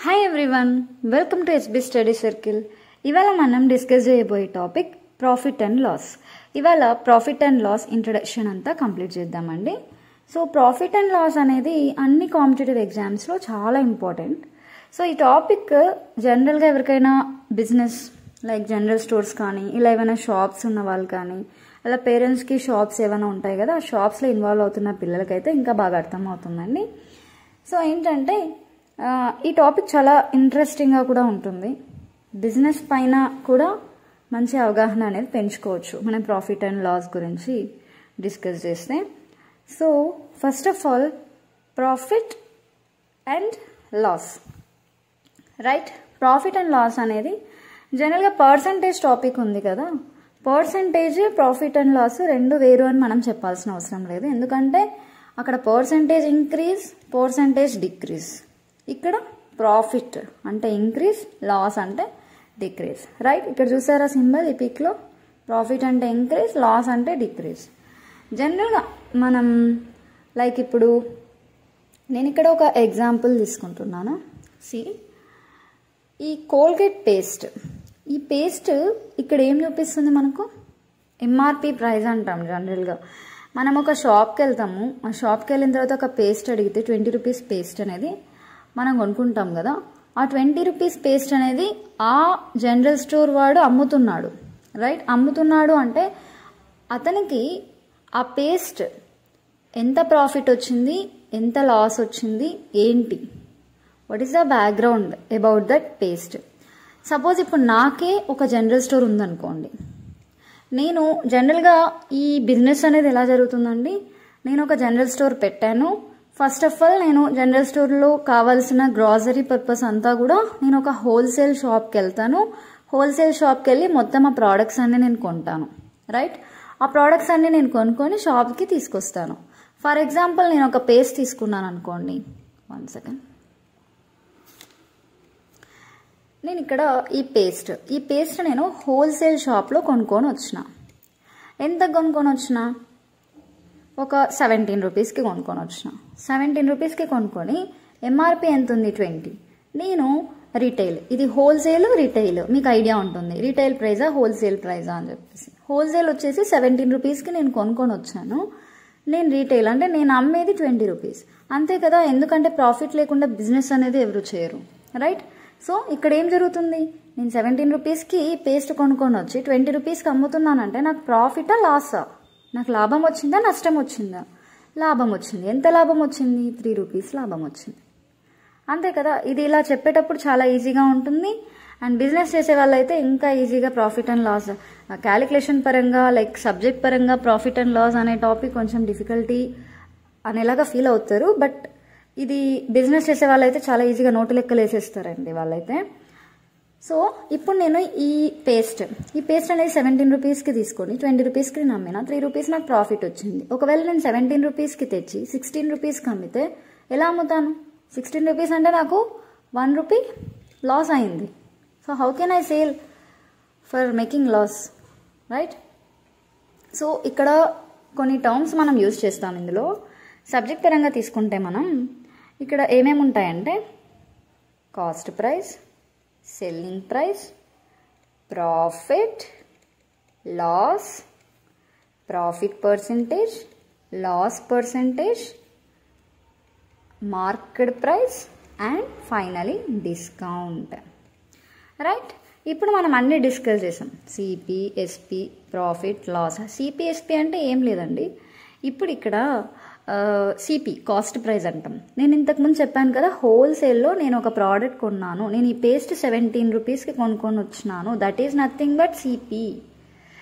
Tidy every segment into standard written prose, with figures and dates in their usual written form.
Hi everyone, welcome to SB study circle. ఇవాళ మనం discuss చేయబోయే టాపిక్ ప్రాఫిట్ అండ్ లాస్. ఇవాళ ప్రాఫిట్ అండ్ లాస్ ఇంట్రడక్షన్ అంతా complete చేద్దామండి. సో ప్రాఫిట్ అండ్ లాస్ అనేది అన్ని కాంపిటేటివ్ ఎగ్జామ్స్లో చాలా ఇంపార్టెంట్. సో ఈ టాపిక్ జనరల్గా ఎవరికైనా బిజినెస్ లైక్ జనరల్ స్టోర్స్ కానీ, ఇలా ఏమైనా షాప్స్ ఉన్న వాళ్ళు కానీ, అలా పేరెంట్స్కి షాప్స్ ఏమైనా ఉంటాయి కదా, ఆ షాప్స్లో ఇన్వాల్వ్ అవుతున్న పిల్లలకైతే ఇంకా బాగా అర్థమవుతుందండి. సో ఏంటంటే ఈ టాపిక్ చాలా ఇంట్రెస్టింగ్గా కూడా ఉంటుంది. బిజినెస్ పైన కూడా మంచి అవగాహన అనేది పెంచుకోవచ్చు మనం ప్రాఫిట్ అండ్ లాస్ గురించి డిస్కస్ చేస్తే. So first of all profit and loss, right? Profit and loss అనేది జనరల్గా పర్సంటేజ్ టాపిక్ ఉంది కదా, పర్సంటేజ్ ప్రాఫిట్ అండ్ లాస్ రెండు వేరు అని మనం చెప్పాల్సిన అవసరం లేదు. ఎందుకంటే అక్కడ పర్సంటేజ్ ఇంక్రీజ్, పర్సంటేజ్ డిక్రీజ్. ఇక్కడ ప్రాఫిట్ అంటే ఇంక్రీజ్, లాస్ అంటే డిక్రీజ్, రైట్? ఇక్కడ చూసారా సింబల్ ఈ పిక్లో, ప్రాఫిట్ అంటే ఇంక్రీజ్, లాస్ అంటే డిక్రీజ్. జనరల్గా మనం లైక్ ఇప్పుడు నేను ఇక్కడ ఒక ఎగ్జాంపుల్ తీసుకుంటున్నాను. ఈ కోల్గేట్ పేస్ట్, ఈ పేస్ట్ ఇక్కడ ఏం చూపిస్తుంది మనకు? ఎంఆర్పి ప్రైస్ అంటాం. జనరల్గా మనం ఒక షాప్కి వెళ్తాము, ఆ షాప్కి వెళ్ళిన తర్వాత ఒక పేస్ట్ అడిగితే 20 రూపీస్ పేస్ట్ అనేది మనం కొనుక్కుంటాం కదా, ఆ 20 రూపీస్ పేస్ట్ అనేది ఆ జనరల్ స్టోర్ వాడు అమ్ముతున్నాడు, రైట్? అమ్ముతున్నాడు అంటే అతనికి ఆ పేస్ట్ ఎంత ప్రాఫిట్ వచ్చింది, ఎంత లాస్ వచ్చింది, ఏంటి, what is the background about that paste. Suppose ఇప్పుడు నాకే ఒక జనరల్ స్టోర్ ఉందనుకోండి, నేను జనరల్గా ఈ బిజినెస్ అనేది ఎలా జరుగుతుందండి, నేను ఒక జనరల్ స్టోర్ పెట్టాను. ఫస్ట్ ఆఫ్ ఆల్ నేను జనరల్ స్టోర్లో కావాల్సిన గ్రాసరీ పర్పస్ అంతా కూడా నేను ఒక హోల్సేల్ షాప్కి వెళ్తాను. హోల్సేల్ షాప్కి వెళ్ళి మొత్తం ఆ ప్రోడక్ట్స్ అన్నీ నేను కొంటాను, రైట్? ఆ ప్రోడక్ట్స్ అన్నీ నేను కొనుక్కొని షాప్కి తీసుకొస్తాను. ఫర్ ఎగ్జాంపుల్ నేను ఒక పేస్ట్ తీసుకున్నాను అనుకోండి, 1 సెకండ్. నేను ఇక్కడ ఈ పేస్ట్ నేను హోల్సేల్ షాప్లో కొనుక్కొని వచ్చిన. ఎంత కొనుక్కొని వచ్చిన? ఒక 17 రూపీస్కి కొనుక్కొని వచ్చిన. 17 రూపీస్కి కొనుక్కొని ఎంఆర్పి ఎంత ఉంది? 20. నేను రీటైల్, ఇది హోల్సేల్ రీటైల్ మీకు ఐడియా ఉంటుంది, రీటైల్ ప్రైజా హోల్సేల్ ప్రైజా అని చెప్పేసి. హోల్సేల్ వచ్చేసి 17 రూపీస్కి నేను కొనుక్కొని వచ్చాను. నేను రీటైల్ అంటే నేను అమ్మేది 20 రూపీస్, అంతే కదా? ఎందుకంటే ప్రాఫిట్ లేకుండా బిజినెస్ అనేది ఎవరు చేయరు, రైట్? సో ఇక్కడ ఏం జరుగుతుంది, నేను 17 రూపీస్కి పేస్ట్ కొనుక్కొని వచ్చి 20 రూపీస్కి అమ్ముతున్నానంటే నాకు ప్రాఫిటా లాసా? నాకు లాభం వచ్చిందా నష్టం వచ్చిందా? లాభం వచ్చింది. ఎంత లాభం వచ్చింది? 3 రూపీస్ లాభం వచ్చింది, అంతే కదా? ఇది ఇలా చెప్పేటప్పుడు చాలా ఈజీగా ఉంటుంది. అండ్ బిజినెస్ చేసే వాళ్ళైతే ఇంకా ఈజీగా ప్రాఫిట్ అండ్ లాస్ క్యాలిక్యులేషన్ పరంగా లైక్ సబ్జెక్ట్ పరంగా ప్రాఫిట్ అండ్ లాస్ అనే టాపిక్ కొంచెం డిఫికల్టీ అనేలాగా ఫీల్ అవుతారు. బట్ ఇది బిజినెస్ చేసే వాళ్ళైతే చాలా ఈజీగా నోటు లెక్కలు వేసేస్తారండి వాళ్ళైతే. సో ఇప్పుడు నేను ఈ పేస్ట్ అనేది 17 రూపీస్కి తీసుకొని 20 రూపీస్కి నేను అమ్మిన, 3 రూపీస్ నాకు ప్రాఫిట్ వచ్చింది. ఒకవేళ నేను 17 రూపీస్కి తెచ్చి 16 రూపీస్కి అమ్మితే ఎలా అమ్ముతాను? 16 రూపీస్ అంటే నాకు 1 రూపీ లాస్ అయింది. So how can I sell for making loss, right? So ఇక్కడ కొన్ని టర్మ్స్ మనం యూజ్ చేస్తాం. ఇందులో సబ్జెక్ట్ పరంగా తీసుకుంటే మనం ఇక్కడ ఏమేమి ఉంటాయంటే cost price, selling price, profit, loss, profit percentage, loss percentage, market price and finally discount, right? ఇప్పుడు మనం అన్ని డిస్కస్ చేసాం. CP, SP, profit, loss. CP, SP అంటే ఏం లేదండి, ఇప్పుడు ఇక్కడ సిపి కాస్ట్ ప్రైస్ అంటాం. నేను ఇంతకుముందు చెప్పాను కదా, హోల్సేల్లో నేను ఒక ప్రోడక్ట్ కొన్నాను, నేను ఈ పేస్ట్ 17 రూపీస్కి కొనుక్కొని వచ్చినాను, that is nothing but CP.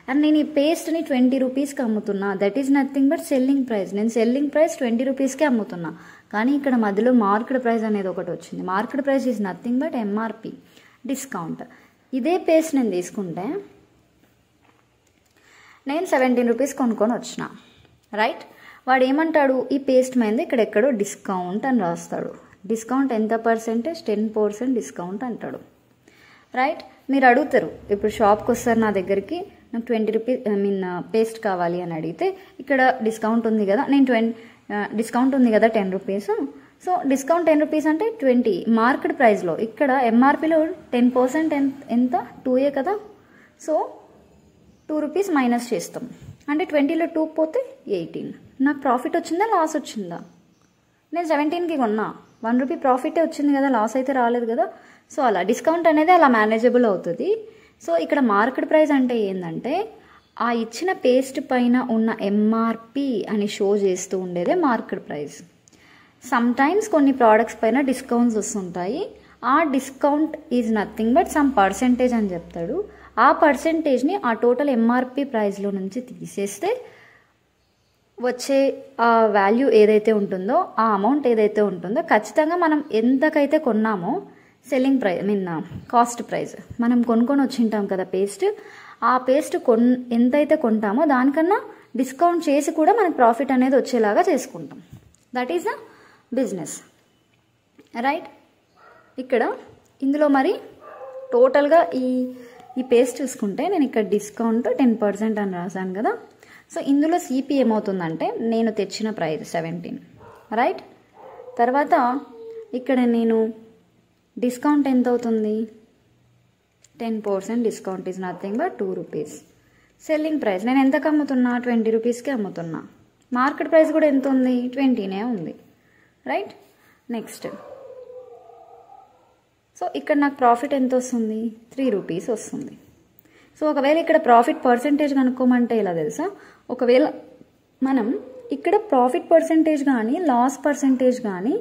And నేను ఈ పేస్ట్ని 20 రూపీస్కి అమ్ముతున్నా, that is nothing but selling price. నేను సెల్లింగ్ ప్రైస్ 20 రూపీస్కి అమ్ముతున్నా, కానీ ఇక్కడ మధ్యలో మార్కెట్ ప్రైస్ అనేది ఒకటి వచ్చింది. Market price is nothing but MRP, discount. ఇదే పేస్ట్ నేను తీసుకుంటే నేను 17 రూపీస్ కొనుక్కొని వచ్చిన, రైట్? వాడు ఏమంటాడు, ఈ పేస్ట్ మీద ఇక్కడెక్కడో డిస్కౌంట్ అని రాస్తాడు. డిస్కౌంట్ ఎంత పర్సెంటేజ్? 10% డిస్కౌంట్ అంటాడు, రైట్? మీరు అడుగుతారు, ఇప్పుడు షాప్కి వస్తారు నా దగ్గరికి, నాకు 20 రూపీస్ పేస్ట్ కావాలి అని అడిగితే ఇక్కడ డిస్కౌంట్ ఉంది కదా, నేను డిస్కౌంట్ ఉంది కదా 10 రూపీస్, సో డిస్కౌంట్ 10 రూపీస్ అంటే 20 మార్కెట్ ప్రైస్లో. ఇక్కడ ఎంఆర్పిలో 10% ఎంత 2 కదా. సో 2 రూపీస్ మైనస్ చేస్తాం అంటే 20లో 2 పోతే 18. నాకు ప్రాఫిట్ వచ్చిందా లాస్ వచ్చిందా? నేను 17కి కొన్నా, 1 రూపీ ప్రాఫిటే వచ్చింది కదా, లాస్ అయితే రాలేదు కదా. సో అలా డిస్కౌంట్ అనేది అలా మేనేజబుల్ అవుతుంది. సో ఇక్కడ మార్కెట్ ప్రైస్ అంటే ఏంటంటే ఆ ఇచ్చిన పేస్ట్ పైన ఉన్న ఎంఆర్పి అని షో చేస్తూ ఉండేదే మార్కెట్ ప్రైస్. సమ్ టైమ్స్ కొన్ని ప్రోడక్ట్స్ పైన డిస్కౌంట్స్ వస్తుంటాయి. ఆ discount is nothing but some percentage అని చెప్తాడు. ఆ పర్సెంటేజ్ని ఆ టోటల్ ఎంఆర్పి ప్రైస్లో నుంచి తీసేస్తే వచ్చే ఆ వాల్యూ ఏదైతే ఉంటుందో, ఆ అమౌంట్ ఏదైతే ఉంటుందో ఖచ్చితంగా మనం ఎంతకైతే కొన్నామో సెల్లింగ్ ప్రైస్ కాస్ట్ ప్రైస్ మనం కొనుక్కొని వచ్చింటాం కదా పేస్ట్, ఆ పేస్ట్ ఎంతైతే కొంటామో దానికన్నా డిస్కౌంట్ చేసి కూడా మనకు ప్రాఫిట్ అనేది వచ్చేలాగా చేసుకుంటాం. That is the business, right. ఇక్కడ ఇందులో మరి టోటల్గా ఈ పేస్ట్ చూసుకుంటే నేను ఇక్కడ డిస్కౌంట్ 10% అని రాశాను కదా. సో ఇందులో సిపి ఏమవుతుందంటే నేను తెచ్చిన ప్రైస్ 17, రైట్. తర్వాత ఇక్కడ నేను డిస్కౌంట్ ఎంత అవుతుంది, 10% discount is nothing but 2 rupees. Selling price నేను ఎంతకు అమ్ముతున్నా, 20 రూపీస్కి అమ్ముతున్నా. మార్కెట్ ప్రైస్ కూడా ఎంత ఉంది, 20నే ఉంది, రైట్. నెక్స్ట్ సో ఇక్కడ నాకు ప్రాఫిట్ ఎంత వస్తుంది, 3 రూపీస్ వస్తుంది. సో ఒకవేళ ఇక్కడ ప్రాఫిట్ పర్సెంటేజ్ కనుక్కోమంటే ఇలా తెలుసా, ఒకవేళ మనం ఇక్కడ ప్రాఫిట్ పర్సెంటేజ్ కానీ లాస్ పర్సెంటేజ్ కానీ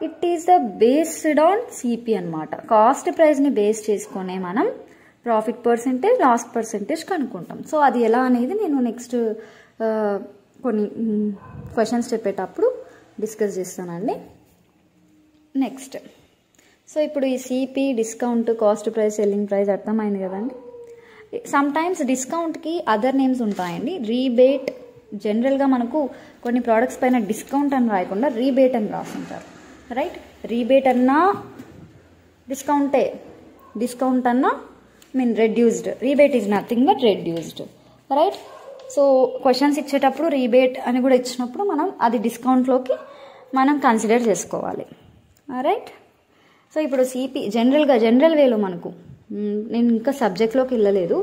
it is the based on CP అనమాట. కాస్ట్ ప్రైస్ని బేస్ చేసుకునే మనం ప్రాఫిట్ పర్సెంటేజ్ లాస్ పర్సెంటేజ్ కనుక్కుంటాం. సో అది ఎలా అనేది నేను నెక్స్ట్ కొన్ని క్వశ్చన్స్ చెప్పేటప్పుడు డిస్కస్ చేస్తానండి. నెక్స్ట్ సో ఇప్పుడు ఈ CP, discount, cost price, selling price అర్థమైంది కదండి. సమ్ టైమ్స్ డిస్కౌంట్కి అదర్ నేమ్స్ ఉంటాయండి. రీబేట్, జనరల్గా మనకు కొన్ని ప్రోడక్ట్స్ పైన డిస్కౌంట్ అని రాయకుండా రీబేట్ అని రాస్తుంటారు, రైట్. రీబేట్ అన్నా డిస్కౌంటే, డిస్కౌంట్ అన్నా reduced. Rebate is nothing but reduced, right. So questions ఇచ్చేటప్పుడు రీబేట్ అని కూడా ఇచ్చినప్పుడు మనం అది డిస్కౌంట్లోకి మనం కన్సిడర్ చేసుకోవాలి, రైట్. సో ఇప్పుడు సిపి జనరల్ వేలో మనకు నేను ఇంకా సబ్జెక్ట్లోకి వెళ్ళలేదు.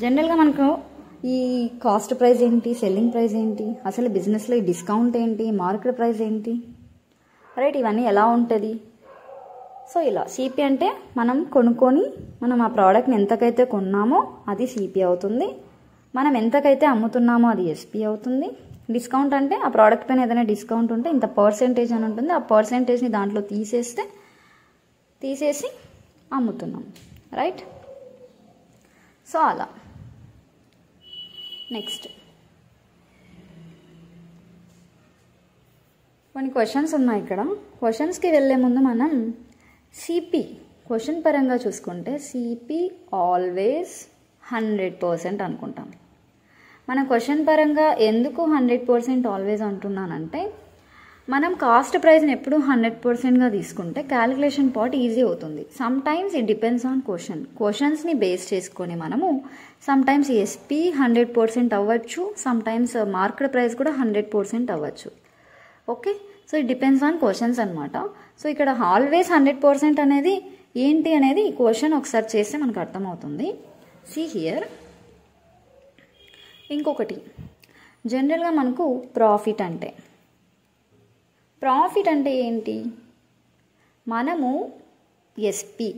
జనరల్గా మనకు ఈ కాస్ట్ ప్రైస్ ఏంటి, సెల్లింగ్ ప్రైస్ ఏంటి, అసలు బిజినెస్లో ఈ డిస్కౌంట్ ఏంటి, మార్కెట్ ప్రైస్ ఏంటి, రైట్, ఇవన్నీ ఎలా ఉంటుంది. సో ఇలా సిపి అంటే మనం కొనుక్కొని మనం ఆ ప్రోడక్ట్ని ఎంతకైతే కొన్నామో అది సిపి అవుతుంది. మనం ఎంతకైతే అమ్ముతున్నామో అది ఎస్పి అవుతుంది. డిస్కౌంట్ అంటే ఆ ప్రోడక్ట్ పైన ఏదైనా డిస్కౌంట్ ఉంటే ఇంత పర్సెంటేజ్ అని ఉంటుంది, ఆ పర్సెంటేజ్ని దాంట్లో తీసేసి అమ్ముతున్నాం, రైట్. సో అలా నెక్స్ట్ కొన్ని క్వశ్చన్స్ ఉన్నాయి ఇక్కడ. క్వశ్చన్స్కి వెళ్ళే ముందు మనం సిపి క్వశ్చన్ పరంగా చూసుకుంటే సిపి ఆల్వేస్ 100% అనుకుంటాం. మన క్వశ్చన్ పరంగా ఎందుకు 100% ఆల్వేస్ అంటున్నానంటే మనం కాస్ట్ ప్రైస్ని ఎప్పుడు 100%గా తీసుకుంటే క్యాలిక్యులేషన్ పార్ట్ ఈజీ అవుతుంది. Sometimes it depends on క్వశ్చన్స్ని బేస్ చేసుకొని మనము సమ్ టైమ్స్ ఎస్పీ 100% అవ్వచ్చు, సమ్ టైమ్స్ మార్కెట్ ప్రైస్ కూడా 100% అవ్వచ్చు, okay. So it depends on questions అనమాట. సో ఇక్కడ ఆల్వేస్ 100% అనేది ఏంటి అనేది ఈ క్వశ్చన్ ఒకసారి చేస్తే మనకు అర్థమవుతుంది. See here. ఇంకొకటి జనరల్గా మనకు ప్రాఫిట్ అంటే ఏంటి, మనము ఎస్పి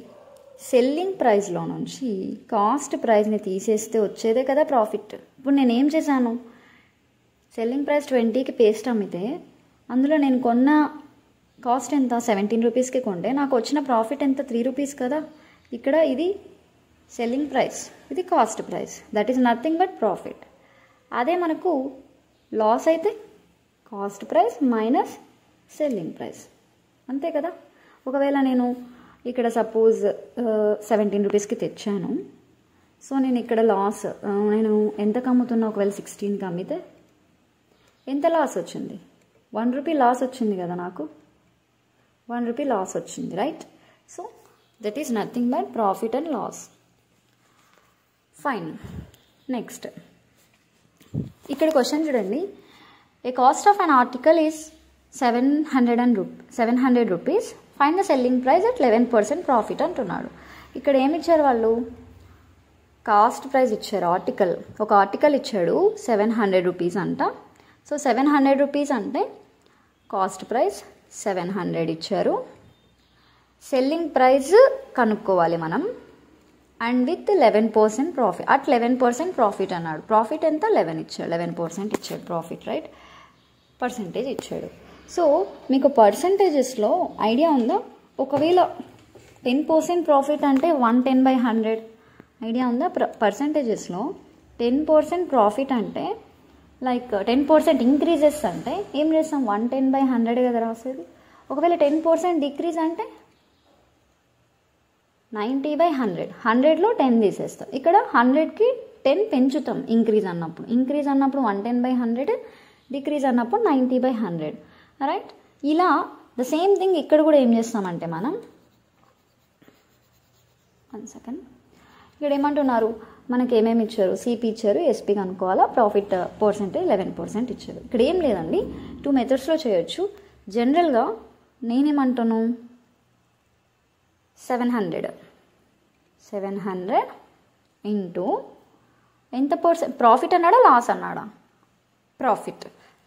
సెల్లింగ్ ప్రైస్లో నుంచి కాస్ట్ ప్రైస్ని తీసేస్తే వచ్చేదే కదా ప్రాఫిట్. ఇప్పుడు నేను ఏం చేశాను, సెల్లింగ్ ప్రైస్ 20కి పేస్ట్ అమ్మితే అందులో నేను కొన్న కాస్ట్ ఎంత 17 రూపీస్కి కొంటే నాకు వచ్చిన ప్రాఫిట్ ఎంత 3 రూపీస్ కదా. ఇక్కడ ఇది సెల్లింగ్ ప్రైస్, ఇది cost price, that is nothing but profit. అదే మనకు లాస్ అయితే cost price minus selling price, అంతే కదా. ఒకవేళ నేను ఇక్కడ సపోజ్ 17 రూపీస్కి తెచ్చాను. సో నేను ఇక్కడ లాస్ నేను ఎంతకు అమ్ముతున్నా, ఒకవేళ 16కి అమ్మితే ఎంత లాస్ వచ్చింది, 1 రూపీ లాస్ వచ్చింది కదా, నాకు 1 రూపీ లాస్ వచ్చింది, right. So that is nothing but profit and loss, fine. Next ఇక్కడ క్వశ్చన్ చూడండి. A cost of an article is 700 rupees, find the selling price at 11% profit అంటున్నాడు. ఇక్కడ ఏమి ఇచ్చారు వాళ్ళు, కాస్ట్ ప్రైస్ ఇచ్చారు. ఒక ఆర్టికల్ ఇచ్చాడు 700 రూపీస్ అంట. సో 700 రూపీస్ అంటే కాస్ట్ ప్రైస్ 700 ఇచ్చారు. సెల్లింగ్ ప్రైస్ కనుక్కోవాలి మనం, and with 11% profit, at 11% profit అన్నాడు. ప్రాఫిట్ ఎంత, 11 ఇచ్చాడు, 11% ఇచ్చాడు ప్రాఫిట్, రైట్, పర్సంటేజ్ ఇచ్చాడు. సో మీకు పర్సంటేజెస్లో ఐడియా ఉందా, ఒకవేళ 10% ప్రాఫిట్ అంటే 110/100 ఐడియా ఉందా? పర్సంటేజెస్లో 10% ప్రాఫిట్ అంటే లైక్ 10% ఇంక్రీజెస్ అంటే ఏం చేస్తాం, 110/100 కదా రాసేది. ఒకవేళ 10% డిక్రీజ్ అంటే 90/100, 100లో 10 తీసేస్తాం. ఇక్కడ 100కి 10 పెంచుతాం ఇంక్రీజ్ అన్నప్పుడు 110/100, డిక్రీజ్ అన్నప్పుడు 90/100, రైట్. ఇలా ద సేమ్ థింగ్ ఇక్కడ కూడా ఏం చేస్తామంటే మనం 1 సెకండ్, ఇక్కడ ఏమంటున్నారు, మనకి ఏమేమి ఇచ్చారు, సిపి ఇచ్చారు, ఎస్పీ కనుక్కోవాలా, ప్రాఫిట్ పర్సెంటేజ్ 11% ఇచ్చారు. ఇక్కడ ఏం లేదండి, 2 మెథడ్స్లో చేయొచ్చు. జనరల్గా నేనేమంటాను, 700 ఇంటూ ఎంత పర్సెంట్ ప్రాఫిట్ అన్నాడా, లాస్ అన్నాడా,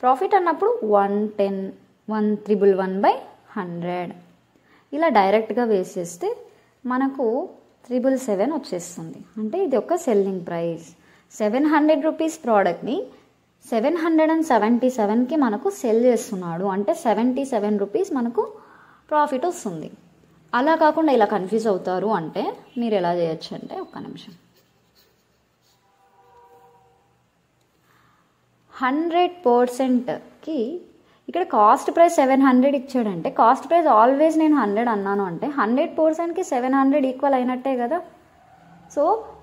ప్రాఫిట్ అన్నప్పుడు 111/100 ఇలా డైరెక్ట్గా వేసేస్తే మనకు 777 వచ్చేస్తుంది. అంటే ఇది ఒక సెల్లింగ్ ప్రైస్. 700 రూపీస్ ప్రోడక్ట్ని 777కి మనకు సెల్ చేస్తున్నాడు అంటే 77 రూపీస్ మనకు ప్రాఫిట్ వస్తుంది. అలా కాకుండా ఇలా కన్ఫ్యూజ్ అవుతారు అంటే మీరు ఎలా చేయొచ్చు అంటే, ఒక్క నిమిషం, 100%కి ఇక్కడ కాస్ట్ ప్రైస్ 700 ఇచ్చాడంటే, కాస్ట్ ప్రైస్ ఆల్వేస్ నేను 100 అన్నాను అంటే 100%కి 700 ఈక్వల్ అయినట్టే కదా. సో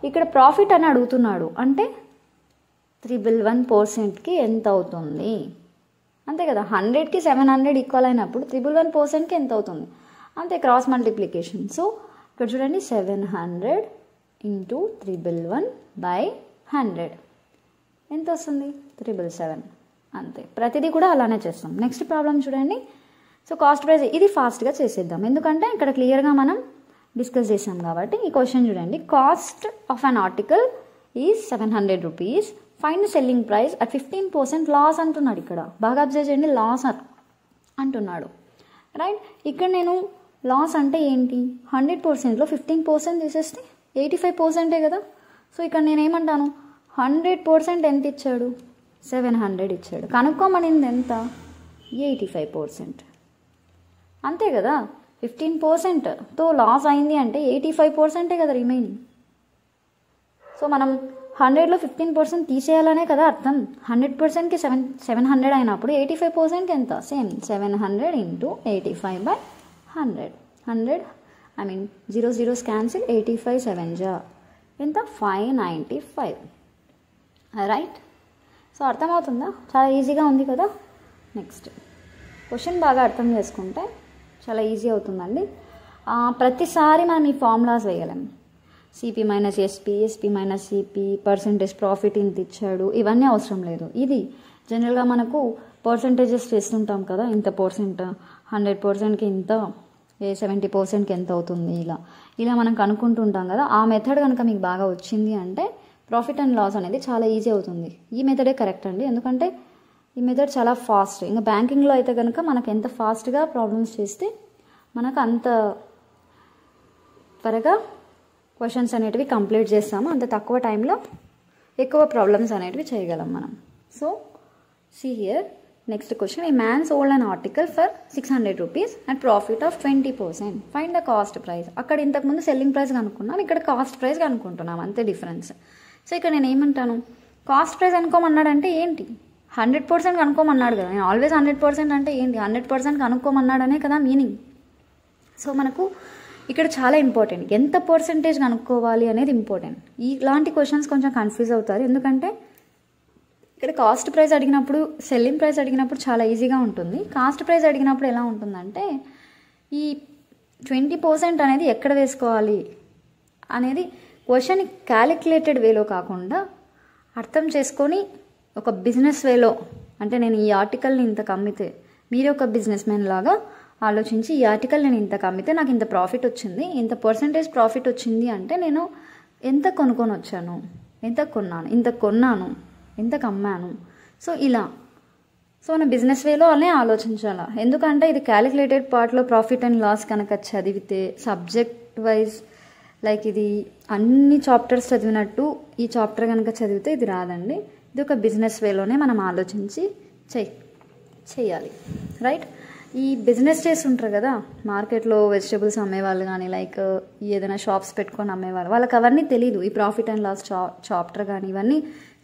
ఇక్కడ ప్రాఫిట్ అని అడుగుతున్నాడు అంటే 311%కి ఎంత అవుతుంది, అంతే కదా. 100కి 700 ఈక్వల్ అయినప్పుడు 311%కి ఎంత అవుతుంది, అంతే, క్రాస్ మల్టిప్లికేషన్. సో ఇక్కడ చూడండి, 700 ఇంటూ 311/100 ఎంత వస్తుంది, 777, అంతే. ప్రతిదీ కూడా అలానే చేస్తాం. నెక్స్ట్ ప్రాబ్లం చూడండి. సో కాస్ట్ ప్రైస్ ఇది ఫాస్ట్గా చేసేద్దాం, ఎందుకంటే ఇక్కడ క్లియర్గా మనం డిస్కస్ చేసాం కాబట్టి. ఈ క్వశ్చన్ చూడండి, cost of an article is 700 rupees, find selling price at 15% loss అంటున్నాడు. ఇక్కడ బాగా అబ్జర్వ్ చేయండి, లాస్ అంటున్నాడు, రైట్. ఇక్కడ నేను లాస్ అంటే ఏంటి, 100%లో 15% తీసేస్తే 85%ఏ కదా. సో ఇక్కడ నేనేమంటాను, 100% ఎంత ఇచ్చాడు, 700 ఇచ్చాడు, కనుక్కోమనింది ఎంత, 85%, అంతే కదా. 15%తో లాస్ అయింది అంటే 85%ఏ కదా రిమైనింగ్. సో మనం 100లో 15% తీసేయాలనే కదా అర్థం. 100%కి 700 అయినప్పుడు 85%కి ఎంత, సేమ్ 700 ఇంటూ 85/100. 0 క్యాన్సిల్, 85 7 జా ఎంత, 595, రైట్. సో అర్థమవుతుందా, చాలా ఈజీగా ఉంది కదా. నెక్స్ట్ క్వశ్చన్ బాగా అర్థం చేసుకుంటే చాలా ఈజీ అవుతుందండి. ప్రతిసారి మనం ఈ ఫార్ములాస్ వేయలేం, CP minus SP, SP minus CP, percentage profit ఇంత ఇచ్చాడు, ఇవన్నీ అవసరం లేదు. ఇది జనరల్గా మనకు పర్సంటేజెస్ చేస్తుంటాం కదా, ఇంత పర్సెంట్, 100%కి ఇంత, 70%కి ఎంత అవుతుంది, ఇలా మనం కనుక్కుంటుంటాం కదా. ఆ మెథడ్ కనుక మీకు బాగా వచ్చింది అంటే ప్రాఫిట్ అండ్ లాస్ అనేది చాలా ఈజీ అవుతుంది. ఈ మెథడే కరెక్ట్ అండి, ఎందుకంటే ఈ మెథడ్ చాలా ఫాస్ట్. ఇంకా బ్యాంకింగ్లో అయితే కనుక మనకు ఎంత ఫాస్ట్గా ప్రాబ్లమ్స్ చేస్తే మనకు అంత త్వరగా క్వశ్చన్స్ అనేటివి కంప్లీట్ చేస్తాము, అంత తక్కువ టైంలో ఎక్కువ ప్రాబ్లమ్స్ అనేటివి చేయగలం మనం. So see here, next question, a man sold an article for 600 rupees at profit of 20%, find the cost price. అక్కడ ఇంతకుముందు సెల్లింగ్ ప్రైస్ కనుక్కున్నాం, ఇక్కడ కాస్ట్ ప్రైస్ కనుక్కుంటున్నాం, అంతే డిఫరెన్స్. సో ఇక్కడ నేను ఏమంటాను, కాస్ట్ ప్రైస్ కనుక్కోమన్నాడంటే ఏంటి, 100% కనుక్కోమన్నాడు కదా. నేను ఆల్వేస్ 100% అంటే ఏంటి, 100% కనుక్కోమన్నాడనే కదా మీనింగ్. సో మనకు ఇక్కడ చాలా ఇంపార్టెంట్, ఎంత పర్సెంటేజ్ కనుక్కోవాలి అనేది ఇంపార్టెంట్. ఇలాంటి క్వశ్చన్స్ కొంచెం కన్ఫ్యూజ్ అవుతారు, ఎందుకంటే ఇక్కడ కాస్ట్ ప్రైస్ అడిగినప్పుడు, సెల్లింగ్ ప్రైస్ అడిగినప్పుడు చాలా ఈజీగా ఉంటుంది. కాస్ట్ ప్రైస్ అడిగినప్పుడు ఎలా ఉంటుందంటే ఈ 20% అనేది ఎక్కడ వేసుకోవాలి అనేది క్వశ్చన్ క్యాలిక్యులేటెడ్ వేలో కాకుండా అర్థం చేసుకొని ఒక బిజినెస్ వేలో, అంటే నేను ఈ ఆర్టికల్ని ఇంతకు అమ్మితే మీరు ఒక బిజినెస్ మ్యాన్ లాగా ఆలోచించి ఈ ఆర్టికల్ నేను ఇంతకు అమ్మితే నాకు ఇంత ప్రాఫిట్ వచ్చింది, ఇంత పర్సంటేజ్ ప్రాఫిట్ వచ్చింది అంటే నేను ఎంత కొనుక్కొని వచ్చాను, ఎంత కొన్నాను, ఎంతకు అమ్మాను. సో ఇలా నా బిజినెస్ వేలో అనే ఆలోచించాలా. ఎందుకంటే ఇది క్యాలిక్యులేటెడ్ పార్ట్లో ప్రాఫిట్ అండ్ లాస్ కనుక చదివితే సబ్జెక్ట్ వైజ్ లైక్ ఇది అన్ని చాప్టర్స్ చదివినట్టు ఈ చాప్టర్ కనుక చదివితే ఇది రాదండి. ఇది ఒక బిజినెస్ వేలోనే మనం ఆలోచించి చెయ్యాలి, రైట్. ఈ బిజినెస్ చేస్తుంటారు కదా మార్కెట్లో వెజిటబుల్స్ అమ్మేవాళ్ళు కానీ లైక్ ఏదైనా షాప్స్ పెట్టుకొని అమ్మేవాళ్ళు, వాళ్ళకి అవన్నీ తెలీదు. ఈ ప్రాఫిట్ అండ్ లాస్ చాప్టర్ కానీ ఇవన్నీ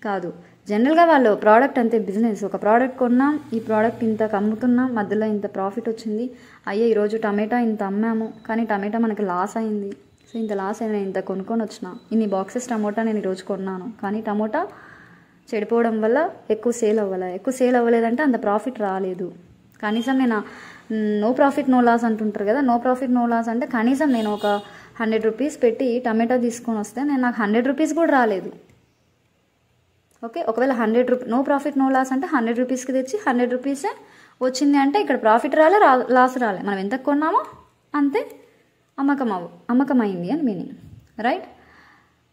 కాదు. జనరల్గా వాళ్ళు ప్రోడక్ట్ అంతే, బిజినెస్ ఒక ప్రోడక్ట్ కొన్నాం, ఈ ప్రోడక్ట్ ఇంత అమ్ముతున్నాం, మధ్యలో ఇంత ప్రాఫిట్ వచ్చింది, అయ్యే ఈరోజు టమాటా ఇంత అమ్మాము కానీ టమాటా మనకి లాస్ అయింది, సో ఇంత లాస్ అయినా ఇంత కొనుక్కొని వచ్చిన, ఇన్ని బాక్సెస్ టమోటా నేను ఈరోజు కొన్నాను కానీ టమోటా చెడిపోవడం వల్ల ఎక్కువ సేల్ అవ్వలేదంటే అంత ప్రాఫిట్ రాలేదు. కనీసం నేను నో ప్రాఫిట్ నో లాస్ అంటుంటారు కదా, నో ప్రాఫిట్ నో లాస్ అంటే కనీసం నేను ఒక 100 రూపీస్ పెట్టి టమాటా తీసుకొని వస్తే నాకు 100 రూపీస్ కూడా రాలేదు. ఓకే, ఒకవేళ 100 నో ప్రాఫిట్ నో లాస్ అంటే 100 రూపీస్కి తెచ్చి 100 రూపీసే వచ్చింది అంటే ఇక్కడ ప్రాఫిట్ లాస్ రాలే, మనం ఎంత కొన్నామో అంతే అమ్మకం అయింది అని మీనింగ్, రైట్.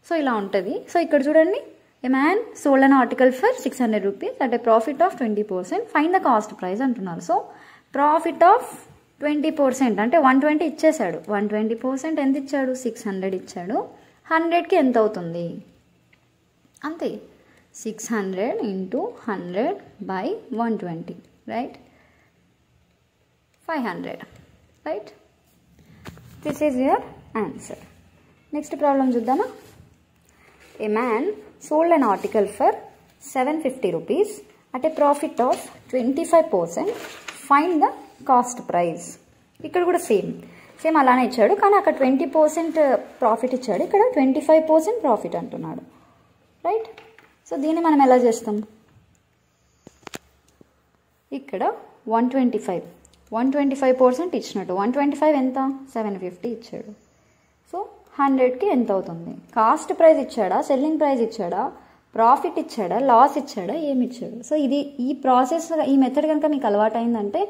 సో ఇలా ఉంటుంది. సో ఇక్కడ చూడండి, ఏ man sold an article for 600 rupees at a profit of 20%, find the cost price అంటున్నారు. సో ప్రాఫిట్ ఆఫ్ 20% అంటే 120 ఇచ్చేసాడు, 120% ఎంత ఇచ్చాడు, 600 ఇచ్చాడు, 100కి ఎంత అవుతుంది అంతే, 600 into 100 by 120, right, 500, right. This is your answer. Next problem చూద్దామా. A man sold an article for 750 rupees at a profit of 25%, find the cost price. ఇక్కడ కూడా సేమ్ అలానే ఇచ్చాడు కానీ అక్కడ 20% ప్రాఫిట్ ఇచ్చాడు, ఇక్కడ 25% ప్రాఫిట్ అంటున్నాడు, రైట్. సో దీన్ని మనం ఎలా చేస్తాం, ఇక్కడ 125% ఇచ్చినట్టు, 125 ఎంత, 750 ఇచ్చాడు. సో 100కి ఎంత అవుతుంది, కాస్ట్ ప్రైస్ ఇచ్చాడా, సెల్లింగ్ ప్రైస్ ఇచ్చాడా, ప్రాఫిట్ ఇచ్చాడా, లాస్ ఇచ్చాడా, ఏమి ఇచ్చాడు. సో ఇది ఈ ప్రాసెస్ ఈ మెథడ్ కనుక మీకు అలవాటు అయిందంటే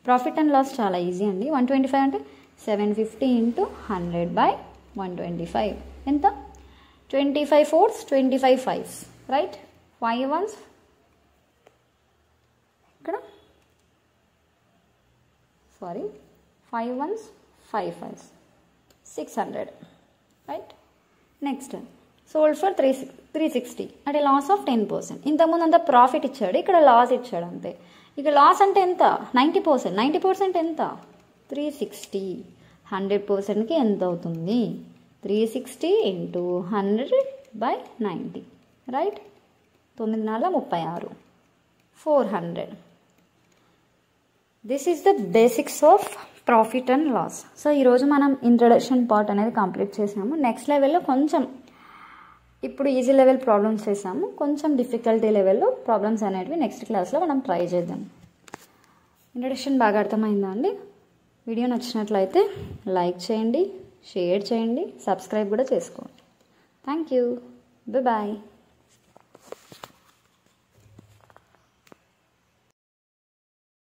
ప్రాఫిట్ అండ్ లాస్ చాలా ఈజీ అండి. 125 అంటే 750 into 100 by 125 ఎంత, 25 4s 25 5s, రైట్. 5 1s ఇక్కడ 5 1s 5 5s 600, right. Next sold for 360 అంటే లాస్ ఆఫ్ 10%. ఇంతకుముందు అంతా ప్రాఫిట్ ఇచ్చాడు, ఇక్కడ లాస్ ఇచ్చాడు అంతే. ఇక లాస్ అంటే ఎంత, 90% ఎంత, 360. 100%కి ఎంత అవుతుంది, 360 into 100 by 90, right. 9 4 36, 400. This is the basics of profit and loss. So ఈరోజు మనం ఇంట్రడక్షన్ పార్ట్ అనేది కంప్లీట్ చేసాము. నెక్స్ట్ లెవెల్లో కొంచెం ఇప్పుడు ఈజీ లెవెల్ ప్రాబ్లమ్స్ చేసాము, కొంచెం డిఫికల్టీ లెవెల్లో ప్రాబ్లమ్స్ అనేటివి నెక్స్ట్ క్లాస్లో మనం ట్రై చేద్దాం. ఇంట్రడక్షన్ బాగా అర్థమైందా అండి? వీడియో నచ్చినట్లయితే లైక్ చేయండి, షేర్ చేయండి, సబ్స్క్రైబ్ కూడా చేసుకోండి. Thank you, bye.